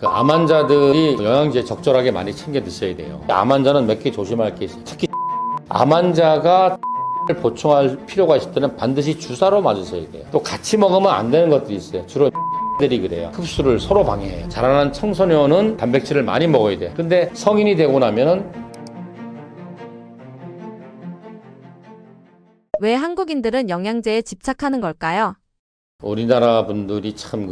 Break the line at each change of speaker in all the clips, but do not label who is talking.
암 환자들이 영양제 적절하게 많이 챙겨 드셔야 돼요. 암 환자는 몇 개 조심할 게 있어요. 특히 암 환자가 를 보충할 필요가 있을 때는 반드시 주사로 맞으셔야 돼요. 또 같이 먹으면 안 되는 것들이 있어요. 주로 들이 그래요. 흡수를 서로 방해해요. 자라난 청소년은 단백질을 많이 먹어야 돼요. 근데 성인이 되고 나면은
왜 한국인들은 영양제에 집착하는 걸까요?
우리나라 분들이 참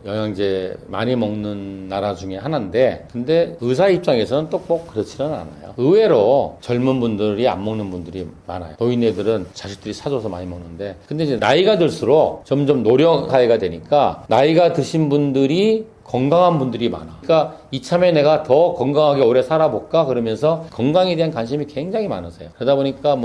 영양제 많이 먹는 나라 중에 하나인데, 근데 의사 입장에서는 또 꼭 그렇지는 않아요. 의외로 젊은 분들이 안 먹는 분들이 많아요. 노인네들은 자식들이 사줘서 많이 먹는데, 근데 이제 나이가 들수록 점점 노령 사회가 되니까 나이가 드신 분들이 건강한 분들이 많아. 그러니까 이참에 내가 더 건강하게 오래 살아볼까 그러면서 건강에 대한 관심이 굉장히 많으세요. 그러다 보니까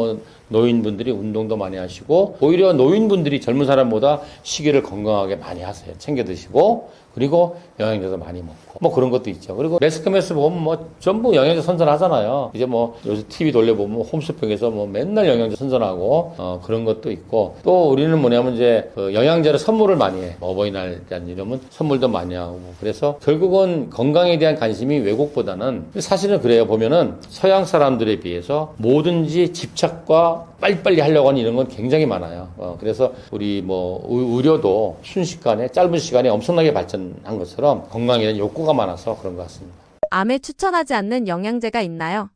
노인분들이 운동도 많이 하시고, 오히려 노인분들이 젊은 사람보다 식이를 건강하게 많이 하세요. 챙겨 드시고, 그리고 영양제도 많이 먹고 그런 것도 있죠. 그리고 매스컴에서 보면 전부 영양제 선전하잖아요. 이제 요새 TV 돌려보면 홈쇼핑에서 맨날 영양제 선전하고 그런 것도 있고, 또 우리는 뭐냐면 이제 영양제를 선물을 많이 해. 어버이날 대한 이러면 선물도 많이 하고, 그래서 결국은 건강에 대한 관심이 외국보다는, 사실은 그래요. 보면은 서양 사람들에 비해서 뭐든지 집착과 빨리빨리 하려고 하는 이런 건 굉장히 많아요. 그래서 우리 의료도 순식간에, 짧은 시간에 엄청나게 발전한 것처럼 건강에 대한 욕구가 많아서 그런 것 같습니다.
암에 추천하지 않는 영양제가 있나요?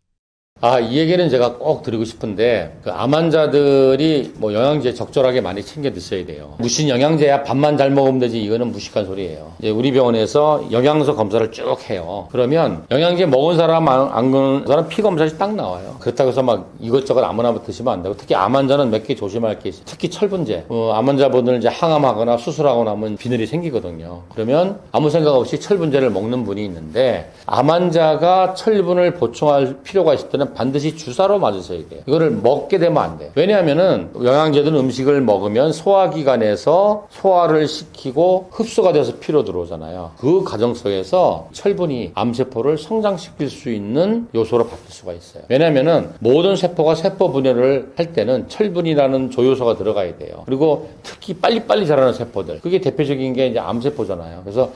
이 얘기는 제가 꼭 드리고 싶은데, 암 환자들이 영양제 적절하게 많많이 챙겨 드셔야 돼요. 무슨 영양제야 밥만 잘 먹으면 되지, 이거는 무식한 소리예요. 이제 우리 병원에서 영양소 검사를 쭉 해요. 그러면 영양제 먹은 사람, 안 먹은 사람 피 검사시 딱 나와요. 그렇다고 해서 이것저것 아무나 드시면 안 되고, 특히 암 환자는 몇 개 조심할 게 있어요. 특히 철분제. 암 환자분들 이제 항암하거나 수술하고 나면 비늘이 생기거든요. 그러면 아무 생각 없이 철분제를 먹는 분이 있는데, 암 환자가 철분을 보충할 필요가 있을 때는 반드시 주사로 맞으셔야 돼요. 이거를 먹게 되면 안 돼요. 왜냐하면은 영양제든 음식을 먹으면 소화기관에서 소화를 시키고 흡수가 돼서 피로 들어오잖아요. 그 과정 속에서 철분이 암세포를 성장시킬 수 있는 요소로 바뀔 수가 있어요. 왜냐하면은 모든 세포가 세포 분열을 할 때는 철분이라는 조효소가 들어가야 돼요. 그리고 특히 빨리빨리 자라는 세포들, 그게 대표적인 게 이제 암세포잖아요. 그래서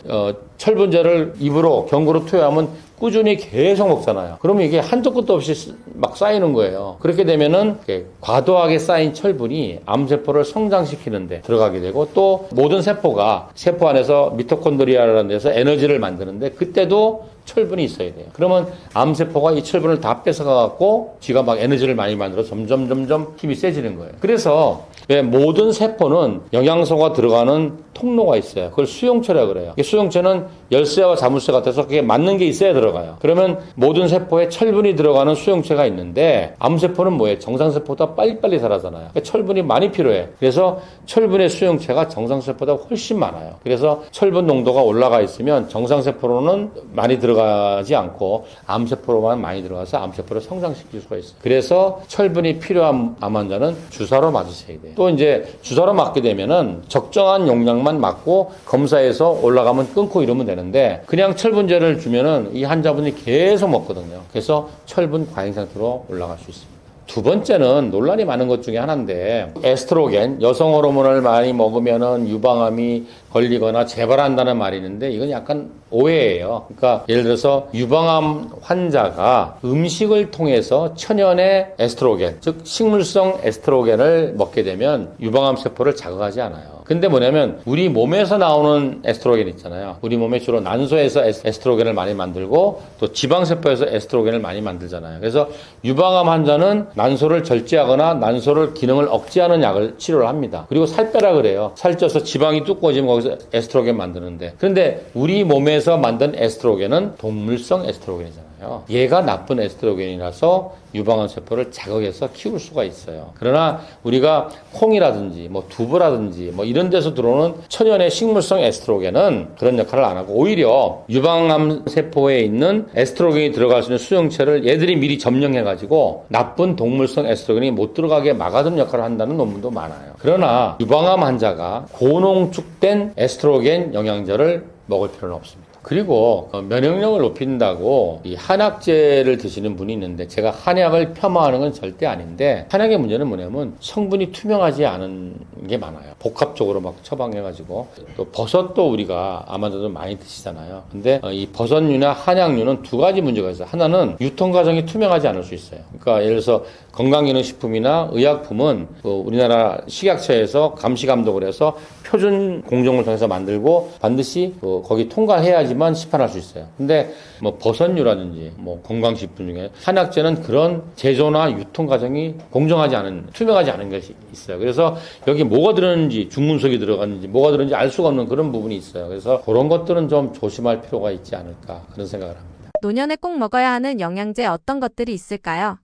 철분제를 입으로 경구로 투여하면 꾸준히 계속 먹잖아요. 그러면 이게 한도 끝도 없이 막 쌓이는 거예요. 그렇게 되면은 과도하게 쌓인 철분이 암세포를 성장시키는데 들어가게 되고, 또 모든 세포가 세포 안에서 미토콘드리아라는 데서 에너지를 만드는데, 그때도 철분이 있어야 돼요. 그러면 암세포가 이 철분을 다 뺏어가갖고 지가 막 에너지를 많이 만들어 점점 힘이 세지는 거예요. 그래서 모든 세포는 영양소가 들어가는 통로가 있어요. 그걸 수용체라고 그래요. 수용체는 열쇠와 자물쇠 같아서 그게 맞는 게 있어야 들어가요. 그러면 모든 세포에 철분이 들어가는 수용체가 있는데, 암세포는 뭐예요? 정상세포보다 빨리빨리 자라잖아요. 그러니까 철분이 많이 필요해. 그래서 철분의 수용체가 정상세포보다 훨씬 많아요. 그래서 철분 농도가 올라가 있으면 정상세포로는 많이 들어가지 않고 암세포로만 많이 들어가서 암세포를 성장시킬 수가 있어요. 그래서 철분이 필요한 암 환자는 주사로 맞으셔야 돼요. 또 이제 주사로 맞게 되면은 적정한 용량만 맞고 검사에서 올라가면 끊고 이러면 되는데, 그냥 철분제를 주면은 이 환자분이 계속 먹거든요. 그래서 철분 과잉 상태로 올라갈 수 있습니다. 두 번째는 논란이 많은 것 중에 하나인데, 에스트로겐, 여성 호르몬을 많이 먹으면은 유방암이 걸리거나 재발한다는 말이 있는데, 이건 약간 오해예요. 그러니까 예를 들어서 유방암 환자가 음식을 통해서 천연의 에스트로겐, 즉 식물성 에스트로겐을 먹게 되면 유방암 세포를 자극하지 않아요. 근데 뭐냐면 우리 몸에서 나오는 에스트로겐 있잖아요. 우리 몸에 주로 난소에서 에스트로겐을 많이 만들고, 또 지방세포에서 에스트로겐을 많이 만들잖아요. 그래서 유방암 환자는 난소를 절제하거나 난소를 기능을 억제하는 약을 치료를 합니다. 그리고 살 빼라 그래요. 살쪄서 지방이 두꺼워지면 거기서 에스트로겐 만드는데, 그런데 우리 몸에서 만든 에스트로겐은 동물성 에스트로겐이잖아요. 얘가 나쁜 에스트로겐이라서 유방암 세포를 자극해서 키울 수가 있어요. 그러나 우리가 콩이라든지 두부라든지 이런 데서 들어오는 천연의 식물성 에스트로겐은 그런 역할을 안 하고, 오히려 유방암 세포에 있는 에스트로겐이 들어갈 수 있는 수용체를 얘들이 미리 점령해가지고 나쁜 동물성 에스트로겐이 못 들어가게 막아주는 역할을 한다는 논문도 많아요. 그러나 유방암 환자가 고농축된 에스트로겐 영양제를 먹을 필요는 없습니다. 그리고 면역력을 높인다고 이 한약재를 드시는 분이 있는데 제가 한약을 폄하하는 건 절대 아닌데 한약의 문제는 뭐냐면 성분이 투명하지 않은 게 많아요. 복합적으로 막 처방해가지고 또 버섯도 우리가 아마도 많이 드시잖아요. 근데 이 버섯류나 한약류는 두 가지 문제가 있어요. 하나는 유통 과정이 투명하지 않을 수 있어요. 그러니까 예를 들어서 건강기능식품이나 의약품은 우리나라 식약처에서 감시 감독을 해서 표준 공정을 통해서 만들고 반드시 거기 통과해야지만 시판할 수 있어요. 근데 뭐 버섯류라든지 뭐 건강식품 중에 한약재는 그런 제조나 유통 과정이 공정하지 않은, 투명하지 않은 것이 있어요. 그래서 여기 뭐가 들었는지, 중금속이 들어갔는지, 뭐가 들었는지 알 수가 없는 그런 부분이 있어요. 그래서 그런 것들은 좀 조심할 필요가 있지 않을까 그런 생각을 합니다.
노년에 꼭 먹어야 하는 영양제 어떤 것들이 있을까요?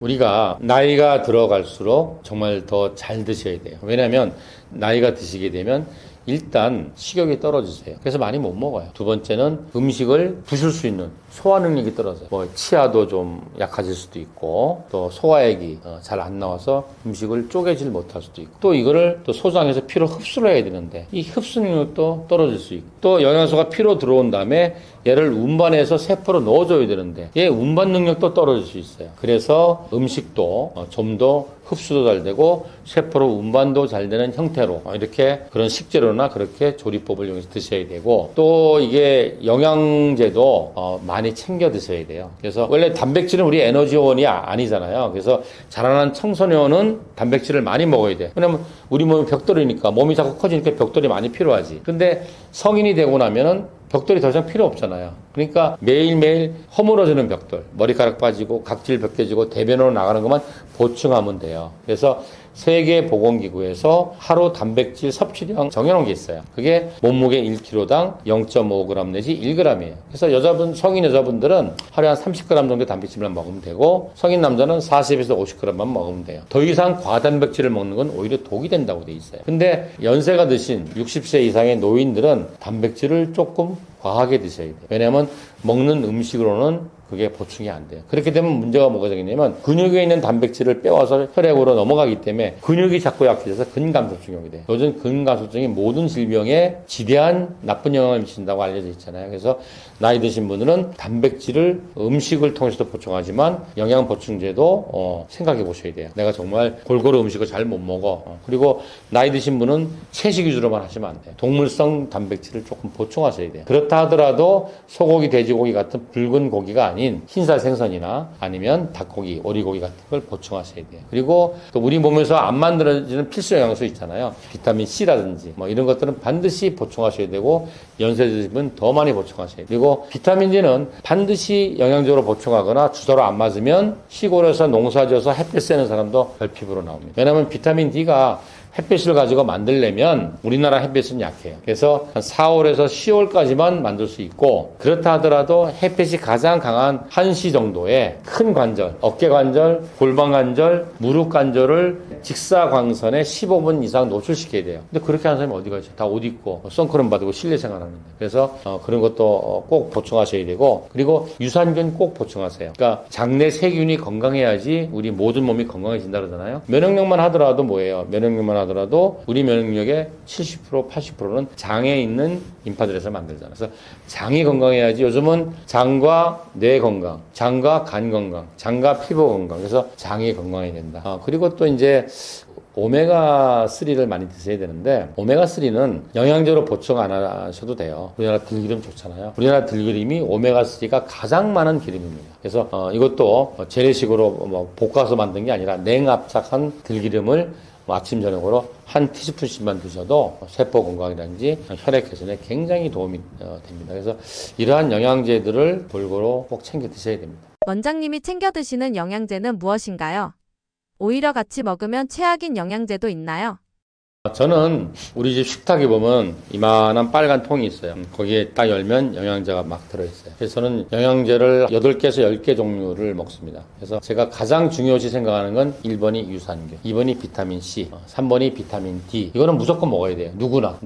우리가 나이가 들어갈수록 정말 더 잘 드셔야 돼요. 왜냐하면 나이가 드시게 되면 일단 식욕이 떨어지세요. 그래서 많이 못 먹어요. 두 번째는 음식을 부실 수 있는 소화 능력이 떨어져요. 뭐 치아도 좀 약해질 수도 있고 또 소화액이 잘 안 나와서 음식을 쪼개질 못할 수도 있고 또 이거를 또 소장에서 피로 흡수를 해야 되는데 이 흡수 능력도 떨어질 수 있고 또 영양소가 피로 들어온 다음에 얘를 운반해서 세포로 넣어줘야 되는데 얘 운반 능력도 떨어질 수 있어요. 그래서 음식도 좀 더 흡수도 잘 되고 세포로 운반도 잘 되는 형태로 이렇게 그런 식재료나 그렇게 조리법을 이용해서 드셔야 되고 또 이게 영양제도 많이 챙겨 드셔야 돼요. 그래서 원래 단백질은 우리 에너지원이 아니잖아요. 그래서 자라난 청소년은 단백질을 많이 먹어야 돼요. 왜냐면 우리 몸이 벽돌이니까 몸이 자꾸 커지니까 벽돌이 많이 필요하지. 근데 성인이 되고 나면은 벽돌이 더 이상 필요 없잖아요. 그러니까 매일매일 허물어지는 벽돌, 머리카락 빠지고 각질 벗겨지고 대변으로 나가는 것만 보충하면 돼요. 그래서 세계보건기구에서 하루 단백질 섭취량 정해놓은 게 있어요. 그게 몸무게 1kg당 0.5g 내지 1g이에요. 그래서 성인 여자분들은 하루에 한 30g 정도 단백질만 먹으면 되고 성인 남자는 40에서 50g만 먹으면 돼요. 더 이상 과단백질을 먹는 건 오히려 독이 된다고 돼 있어요. 근데 연세가 드신 60세 이상의 노인들은 단백질을 조금 과하게 드셔야 돼요. 왜냐하면 먹는 음식으로는 그게 보충이 안 돼요. 그렇게 되면 문제가 뭐가 생기냐면 근육에 있는 단백질을 빼와서 혈액으로 넘어가기 때문에 근육이 자꾸 약해져서 근감소증이 오게 돼요. 요즘 근감소증이 모든 질병에 지대한 나쁜 영향을 미친다고 알려져 있잖아요. 그래서 나이 드신 분들은 단백질을 음식을 통해서도 보충하지만 영양 보충제도 생각해 보셔야 돼요. 내가 정말 골고루 음식을 잘 못 먹어. 그리고 나이 드신 분은 채식 위주로만 하시면 안 돼요. 동물성 단백질을 조금 보충하셔야 돼요. 그렇다 하더라도 소고기, 돼지고기 같은 붉은 고기가 아닌 흰살 생선이나 아니면 닭고기, 오리고기 같은 걸 보충하셔야 돼요. 그리고 또 우리 몸에서 안 만들어지는 필수 영양소 있잖아요. 비타민 C라든지 뭐 이런 것들은 반드시 보충하셔야 되고 연세 드시면 더 많이 보충하셔야 돼요. 그리고 비타민 D는 반드시 영양적으로 보충하거나 주사로 안 맞으면 시골에서 농사지어서 햇볕 쐬는 사람도 결핍으로 나옵니다. 왜냐하면 비타민 D가 햇빛을 가지고 만들려면 우리나라 햇빛은 약해요. 그래서 한 4월에서 10월까지만 만들 수 있고 그렇다 하더라도 햇빛이 가장 강한 1시 정도에 큰 관절, 어깨 관절, 골반 관절, 무릎 관절을 직사광선에 15분 이상 노출시켜야 돼요. 근데 그렇게 하는 사람이 어디가 있어요? 다 옷 입고 선크림 바르고 실내 생활하는데. 그래서 그런 것도 꼭 보충하셔야 되고 그리고 유산균 꼭 보충하세요. 그러니까 장내 세균이 건강해야지 우리 모든 몸이 건강해진다 그러잖아요. 면역력만 하더라도 뭐예요? 면역력만 하더라도 우리 면역력의 70%, 80%는 장에 있는 림파들에서 만들잖아요. 그래서 장이 건강해야지 요즘은 장과 뇌 건강, 장과 간 건강, 장과 피부 건강. 그래서 장이 건강해야 된다. 그리고 또 이제 오메가3를 많이 드셔야 되는데 오메가3는 영양제로 보충 안 하셔도 돼요. 우리나라 들기름 좋잖아요. 우리나라 들기름이 오메가3가 가장 많은 기름입니다. 그래서 이것도 재래식으로 뭐 볶아서 만든 게 아니라 냉압착한 들기름을 아침 저녁으로 한 티스푼씩만 드셔도 세포 건강이라든지 혈액 개선에 굉장히 도움이 됩니다. 그래서 이러한 영양제들을 골고루 꼭 챙겨 드셔야 됩니다.
원장님이 챙겨 드시는 영양제는 무엇인가요? 오히려 같이 먹으면 최악인 영양제도 있나요?
저는 우리 집 식탁에 보면 이만한 빨간 통이 있어요. 거기에 딱 열면 영양제가 막 들어있어요. 그래서 저는 영양제를 8개에서 10개 종류를 먹습니다. 그래서 제가 가장 중요시 생각하는 건 1번이 유산균, 2번이 비타민C, 3번이 비타민 D. 이거는 무조건 먹어야 돼요. 누구나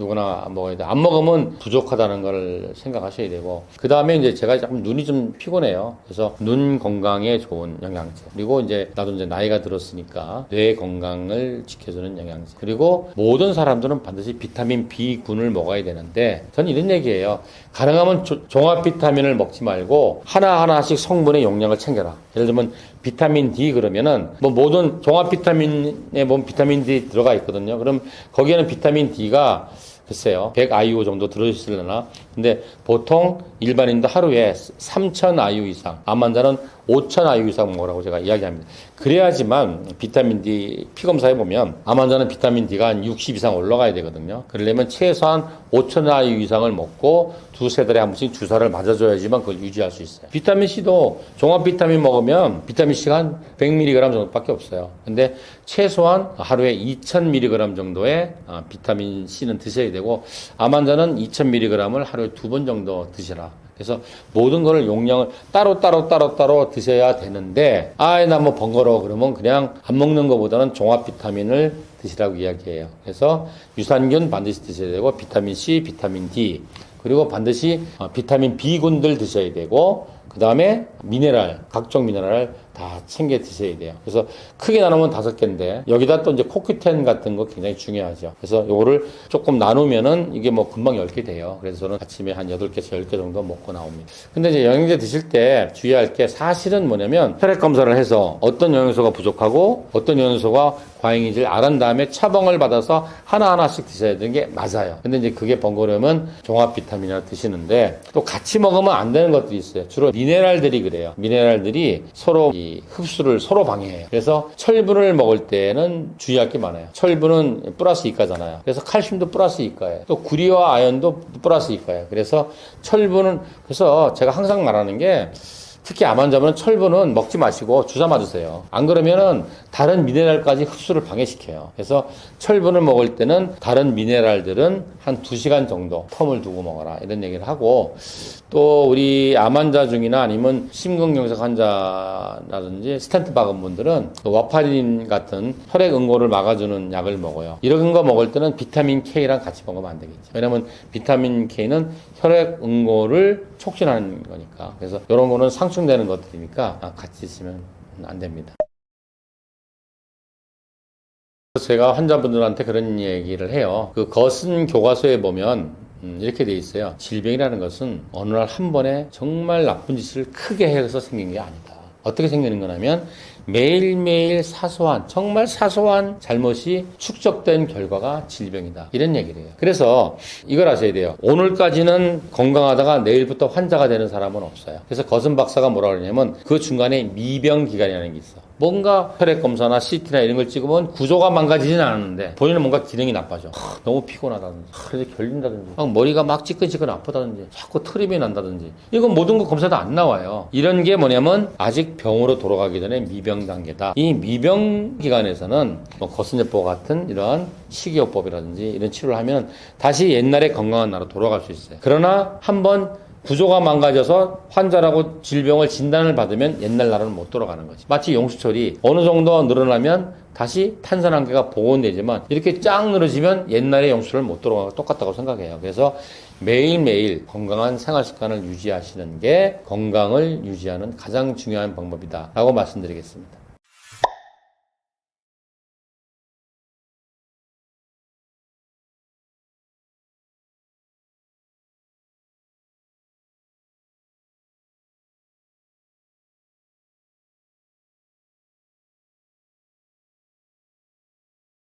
먹어야 돼요. 안 먹으면 부족하다는 걸 생각하셔야 되고 그 다음에 이제 제가 조금 눈이 좀 피곤해요. 그래서 눈 건강에 좋은 영양제. 그리고 이제 나도 이제 나이가 들었으니까 뇌 건강을 지켜주는 영양제. 그리고 모든 사람들은 반드시 비타민 B군을 먹어야 되는데 저는 이런 얘기예요. 가능하면 종합 비타민을 먹지 말고 하나하나씩 성분의 용량을 챙겨라. 예를 들면 비타민 D 그러면은 뭐 모든 종합 비타민에 보면 비타민 D 들어가 있거든요. 그럼 거기에는 비타민 D가 글쎄요, 100IU 정도 들어있으려나? 근데 보통 일반인도 하루에 3,000IU 이상, 암 환자는 5,000IU 이상 먹으라고 제가 이야기합니다. 그래야지만 비타민 D 피 검사해 보면 암 환자는 비타민 D가 한 60 이상 올라가야 되거든요. 그러려면 최소한 5,000IU 이상을 먹고 두세 달에 한 번씩 주사를 맞아줘야지만 그걸 유지할 수 있어요. 비타민 C도 종합 비타민 먹으면 비타민 C가 한 100mg 정도밖에 없어요. 근데 최소한 하루에 2,000mg 정도의 비타민 C는 드셔야 되고 암 환자는 2,000mg을 하루에 2번 정도 드시라. 그래서 모든 거를 용량을 따로 드셔야 되는데 나 뭐 번거로워 그러면 그냥 안 먹는 것보다는 종합 비타민을 드시라고 이야기해요. 그래서 유산균 반드시 드셔야 되고 비타민 C, 비타민 D 그리고 반드시 비타민 B군들 드셔야 되고 그 다음에 미네랄, 각종 미네랄 다 챙겨 드셔야 돼요. 그래서 크게 나누면 5개인데 여기다 또 이제 코큐텐 같은 거 굉장히 중요하죠. 그래서 요거를 조금 나누면은 이게 뭐 금방 10개 돼요. 그래서 저는 아침에 한 8개에서 10개 정도 먹고 나옵니다. 근데 이제 영양제 드실 때 주의할 게 사실은 뭐냐면 혈액 검사를 해서 어떤 영양소가 부족하고 어떤 영양소가 과잉인지를 알은 다음에 처방을 받아서 하나하나씩 드셔야 되는 게 맞아요. 근데 이제 그게 번거로우면 종합 비타민이나 드시는데 또 같이 먹으면 안 되는 것들이 있어요. 주로 미네랄들이 그래요. 미네랄들이 서로 이 흡수를 서로 방해해요. 그래서 철분을 먹을 때는 주의할 게 많아요. 철분은 플러스 이가잖아요. 그래서 칼슘도 플러스 이가예요. 또 구리와 아연도 플러스 이가예요. 그래서 철분은 그래서 제가 항상 말하는 게 특히 암 환자분은 철분은 먹지 마시고 주사 맞으세요. 안 그러면은 다른 미네랄까지 흡수를 방해시켜요. 그래서 철분을 먹을 때는 다른 미네랄들은 한 2시간 정도 텀을 두고 먹어라. 이런 얘기를 하고 또 우리 암 환자 중이나 아니면 심근경색 환자라든지 스텐트 박은 분들은 와파린 같은 혈액 응고를 막아주는 약을 먹어요. 이런 거 먹을 때는 비타민 K랑 같이 먹으면 안 되겠죠. 왜냐면 비타민 K는 혈액 응고를 촉진하는 거니까. 그래서 이런 거는 상충되는 것들이니까 같이 있으면 안 됩니다. 제가 환자분들한테 그런 얘기를 해요. 그 거슨 교과서에 보면 이렇게 돼 있어요. 질병이라는 것은 어느 날 한 번에 정말 나쁜 짓을 크게 해서 생긴 게 아니다. 어떻게 생기는 거냐면 매일매일 정말 사소한 잘못이 축적된 결과가 질병이다. 이런 얘기를 해요. 그래서 이걸 아셔야 돼요. 오늘까지는 건강하다가 내일부터 환자가 되는 사람은 없어요. 그래서 거슨 박사가 뭐라 그러냐면 그 중간에 미병 기간이라는 게 있어. 뭔가 혈액 검사나 CT나 이런 걸 찍으면 구조가 망가지진 않았는데 본인은 뭔가 기능이 나빠져. 너무 피곤하다든지, 그래서 결린다든지, 머리가 막 찌끈찌끈 아프다든지, 자꾸 트림이 난다든지. 이건 모든 거 검사도 안 나와요. 이런 게 뭐냐면 아직 병으로 돌아가기 전에 미병 단계다. 이 미병 기간에서는 거슴요법 같은 이러한 식이요법이라든지 이런 치료를 하면 다시 옛날의 건강한 나라로 돌아갈 수 있어요. 그러나 한번 구조가 망가져서 환자라고 질병을 진단을 받으면 옛날 나라는 못 돌아가는 거지. 마치 용수철이 어느 정도 늘어나면 다시 탄산한계가 복원되지만 이렇게 쫙 늘어지면 옛날의 용수철을 못 돌아가고 똑같다고 생각해요. 그래서 매일매일 건강한 생활 습관을 유지하시는 게 건강을 유지하는 가장 중요한 방법이다 라고 말씀드리겠습니다.